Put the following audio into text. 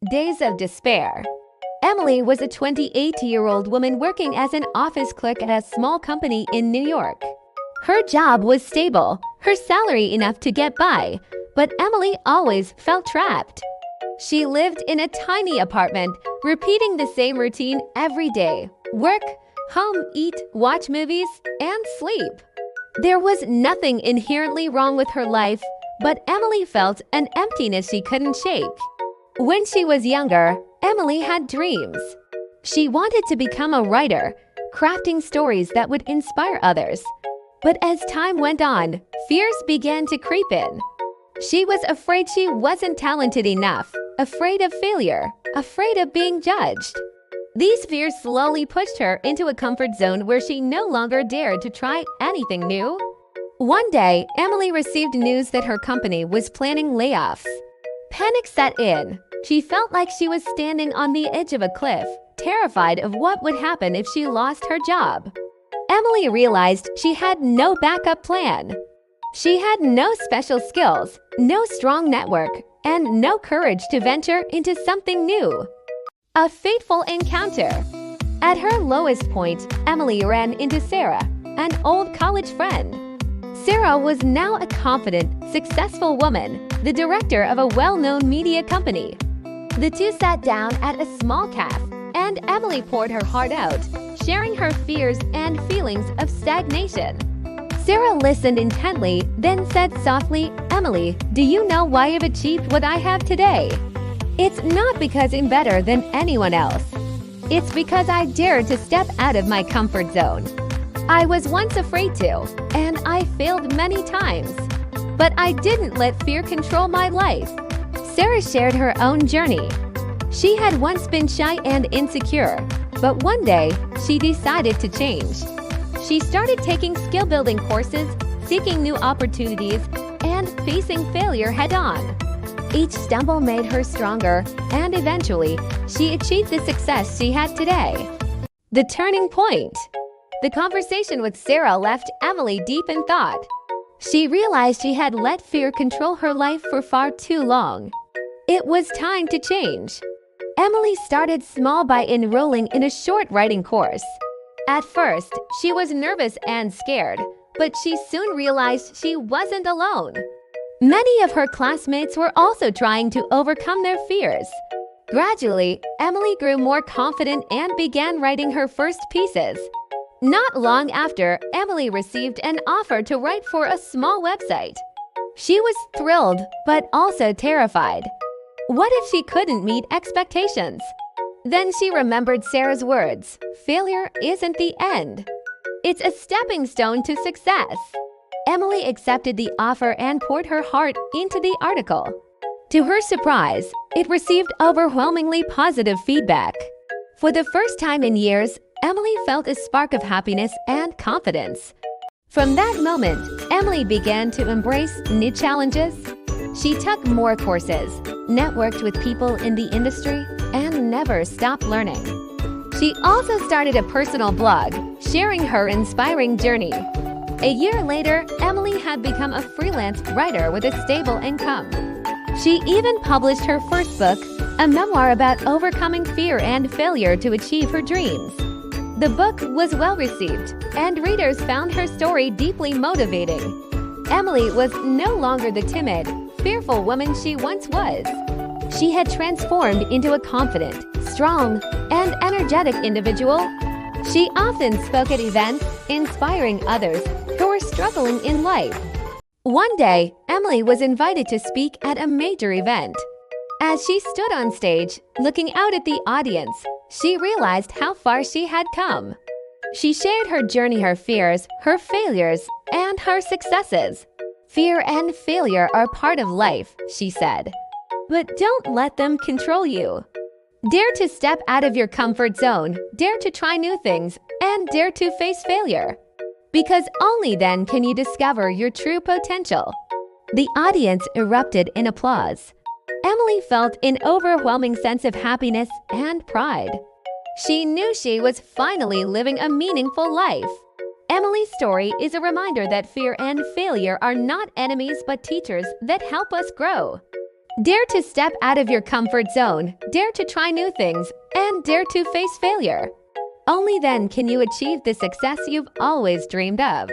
Days of Despair. Emily was a 28-year-old woman working as an office clerk at a small company in New York. Her job was stable, her salary enough to get by, but Emily always felt trapped. She lived in a tiny apartment, repeating the same routine every day: work, home, eat, watch movies, and sleep. There was nothing inherently wrong with her life, but Emily felt an emptiness she couldn't shake. When she was younger, Emily had dreams. She wanted to become a writer, crafting stories that would inspire others. But as time went on, fears began to creep in. She was afraid she wasn't talented enough, afraid of failure, afraid of being judged. These fears slowly pushed her into a comfort zone where she no longer dared to try anything new. One day, Emily received news that her company was planning layoffs. Panic set in. She felt like she was standing on the edge of a cliff, terrified of what would happen if she lost her job. Emily realized she had no backup plan. She had no special skills, no strong network, and no courage to venture into something new. A fateful encounter. At her lowest point, Emily ran into Sarah, an old college friend. Sarah was now a confident, successful woman, the director of a well-known media company. The two sat down at a small cafe, and Emily poured her heart out, sharing her fears and feelings of stagnation. Sarah listened intently, then said softly, "Emily, do you know why I've achieved what I have today? It's not because I'm better than anyone else. It's because I dared to step out of my comfort zone. I was once afraid to, and I failed many times. But I didn't let fear control my life." Sarah shared her own journey. She had once been shy and insecure, but one day, she decided to change. She started taking skill-building courses, seeking new opportunities, and facing failure head-on. Each stumble made her stronger, and eventually, she achieved the success she had today. The turning point. The conversation with Sarah left Emily deep in thought. She realized she had let fear control her life for far too long. It was time to change. Emily started small by enrolling in a short writing course. At first, she was nervous and scared, but she soon realized she wasn't alone. Many of her classmates were also trying to overcome their fears. Gradually, Emily grew more confident and began writing her first pieces. Not long after, Emily received an offer to write for a small website. She was thrilled, but also terrified. What if she couldn't meet expectations? Then she remembered Sarah's words, "Failure isn't the end. It's a stepping stone to success." Emily accepted the offer and poured her heart into the article. To her surprise, it received overwhelmingly positive feedback. For the first time in years, Emily felt a spark of happiness and confidence. From that moment, Emily began to embrace new challenges. She took more courses, networked with people in the industry, and never stopped learning. She also started a personal blog, sharing her inspiring journey. A year later, Emily had become a freelance writer with a stable income. She even published her first book, a memoir about overcoming fear and failure to achieve her dreams. The book was well received, and readers found her story deeply motivating. Emily was no longer the timid, fearful woman she once was. She had transformed into a confident, strong, and energetic individual. She often spoke at events, inspiring others who were struggling in life. One day, Emily was invited to speak at a major event. As she stood on stage, looking out at the audience, she realized how far she had come. She shared her journey, her fears, her failures, and her successes. "Fear and failure are part of life," she said. "But don't let them control you. Dare to step out of your comfort zone, dare to try new things, and dare to face failure. Because only then can you discover your true potential." The audience erupted in applause. Emily felt an overwhelming sense of happiness and pride. She knew she was finally living a meaningful life. Emily's story is a reminder that fear and failure are not enemies but teachers that help us grow. Dare to step out of your comfort zone, dare to try new things, and dare to face failure. Only then can you achieve the success you've always dreamed of.